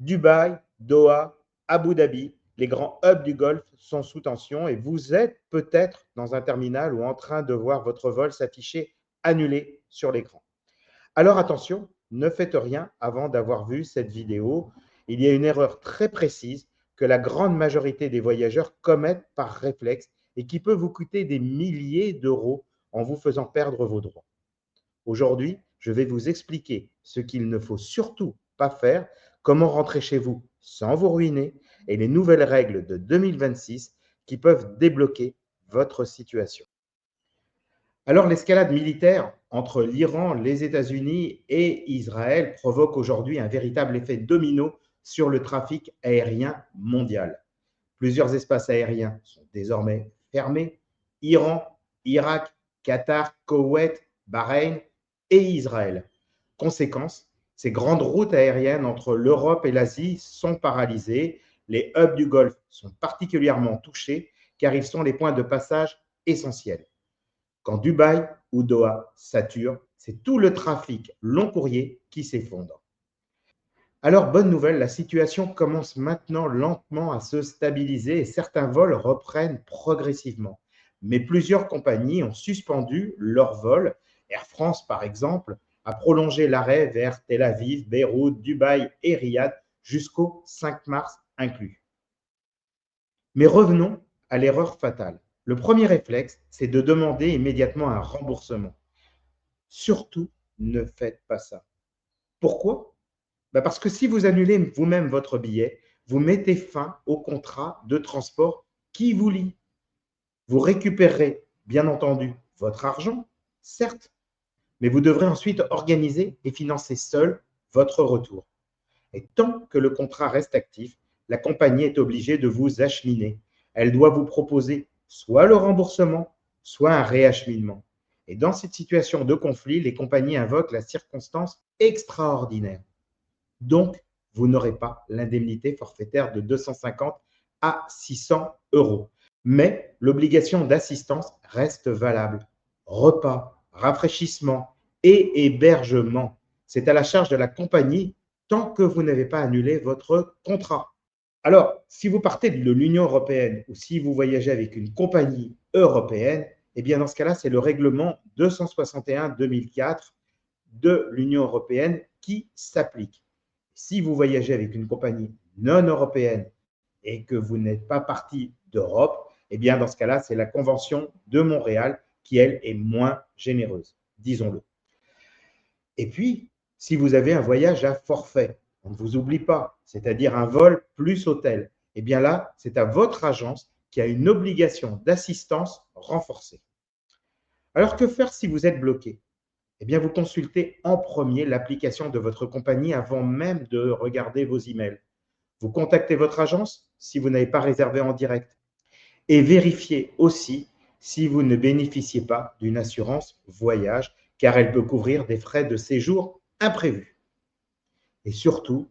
Dubaï, Doha, Abu Dhabi, les grands hubs du Golfe sont sous tension et vous êtes peut-être dans un terminal ou en train de voir votre vol s'afficher annulé sur l'écran. Alors attention, ne faites rien avant d'avoir vu cette vidéo. Il y a une erreur très précise que la grande majorité des voyageurs commettent par réflexe et qui peut vous coûter des milliers d'euros en vous faisant perdre vos droits. Aujourd'hui, je vais vous expliquer ce qu'il ne faut surtout pas faire, comment rentrer chez vous sans vous ruiner et les nouvelles règles de 2026 qui peuvent débloquer votre situation. Alors, l'escalade militaire entre l'Iran, les États-Unis et Israël provoque aujourd'hui un véritable effet domino sur le trafic aérien mondial. Plusieurs espaces aériens sont désormais fermés. Iran, Irak, Qatar, Koweït, Bahreïn et Israël. Conséquence, ces grandes routes aériennes entre l'Europe et l'Asie sont paralysées. Les hubs du Golfe sont particulièrement touchés car ils sont les points de passage essentiels. Quand Dubaï ou Doha saturent, c'est tout le trafic long courrier qui s'effondre. Alors, bonne nouvelle, la situation commence maintenant lentement à se stabiliser et certains vols reprennent progressivement. Mais plusieurs compagnies ont suspendu leurs vols. Air France, par exemple, a prolongé l'arrêt vers Tel Aviv, Beyrouth, Dubaï et Riyad jusqu'au 5 mars inclus. Mais revenons à l'erreur fatale. Le premier réflexe, c'est de demander immédiatement un remboursement. Surtout, ne faites pas ça. Pourquoi? Parce que si vous annulez vous-même votre billet, vous mettez fin au contrat de transport qui vous lie. Vous récupérerez, bien entendu, votre argent, certes, mais vous devrez ensuite organiser et financer seul votre retour. Et tant que le contrat reste actif, la compagnie est obligée de vous acheminer. Elle doit vous proposer soit le remboursement, soit un réacheminement. Et dans cette situation de conflit, les compagnies invoquent la circonstance extraordinaire. Donc, vous n'aurez pas l'indemnité forfaitaire de 250 à 600 euros. Mais l'obligation d'assistance reste valable. Repas, rafraîchissement et hébergement, c'est à la charge de la compagnie tant que vous n'avez pas annulé votre contrat. Alors, si vous partez de l'Union européenne ou si vous voyagez avec une compagnie européenne, eh bien dans ce cas-là, c'est le règlement 261-2004 de l'Union européenne qui s'applique. Si vous voyagez avec une compagnie non européenne et que vous n'êtes pas parti d'Europe, eh bien dans ce cas-là, c'est la Convention de Montréal qui, elle, est moins généreuse, disons-le. Et puis, si vous avez un voyage à forfait, on ne vous oublie pas, c'est-à-dire un vol plus hôtel, eh bien là, c'est à votre agence qui a une obligation d'assistance renforcée. Alors que faire si vous êtes bloqué? Eh bien, vous consultez en premier l'application de votre compagnie avant même de regarder vos emails. Vous contactez votre agence si vous n'avez pas réservé en direct et vérifiez aussi si vous ne bénéficiez pas d'une assurance voyage, car elle peut couvrir des frais de séjour imprévus. Et surtout,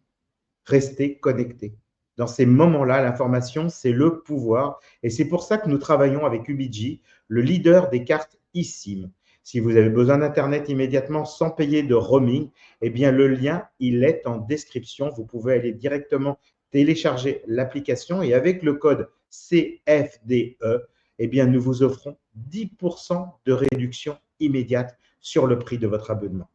restez connecté. Dans ces moments-là, l'information, c'est le pouvoir. Et c'est pour ça que nous travaillons avec UBG, le leader des cartes eSIM. Si vous avez besoin d'Internet immédiatement sans payer de roaming, eh bien le lien, il est en description. Vous pouvez aller directement télécharger l'application et avec le code CFDE, eh bien nous vous offrons 10% de réduction immédiate sur le prix de votre abonnement.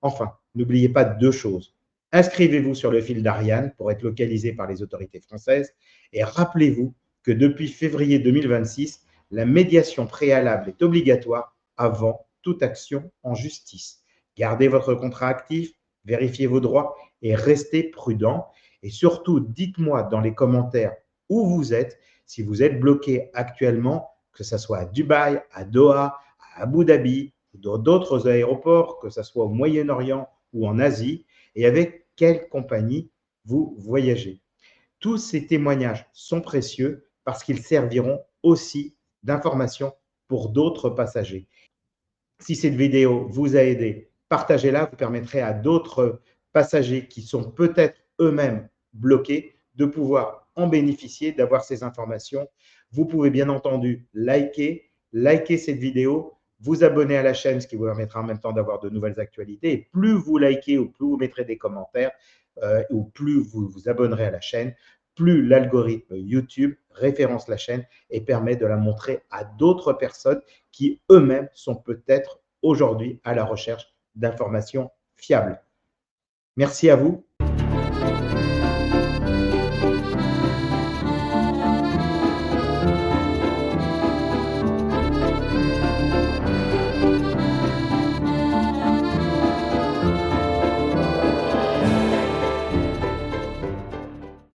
Enfin, n'oubliez pas deux choses. Inscrivez-vous sur le fil d'Ariane pour être localisé par les autorités françaises et rappelez-vous que depuis février 2026, la médiation préalable est obligatoire avant toute action en justice. Gardez votre contrat actif, vérifiez vos droits et restez prudent. Et surtout, dites-moi dans les commentaires où vous êtes, si vous êtes bloqué actuellement, que ce soit à Dubaï, à Doha, à Abu Dhabi, dans d'autres aéroports, que ce soit au Moyen-Orient ou en Asie, et avec quelle compagnie vous voyagez. Tous ces témoignages sont précieux parce qu'ils serviront aussi d'information pour d'autres passagers. Si cette vidéo vous a aidé, partagez-la, vous permettrez à d'autres passagers qui sont peut-être eux-mêmes bloqués de pouvoir en bénéficier, d'avoir ces informations. Vous pouvez bien entendu liker cette vidéo, vous abonner à la chaîne, ce qui vous permettra en même temps d'avoir de nouvelles actualités. Et plus vous likez ou plus vous mettrez des commentaires, ou plus vous vous abonnerez à la chaîne, plus l'algorithme YouTube référence la chaîne et permet de la montrer à d'autres personnes qui eux-mêmes sont peut-être aujourd'hui à la recherche d'informations fiables. Merci à vous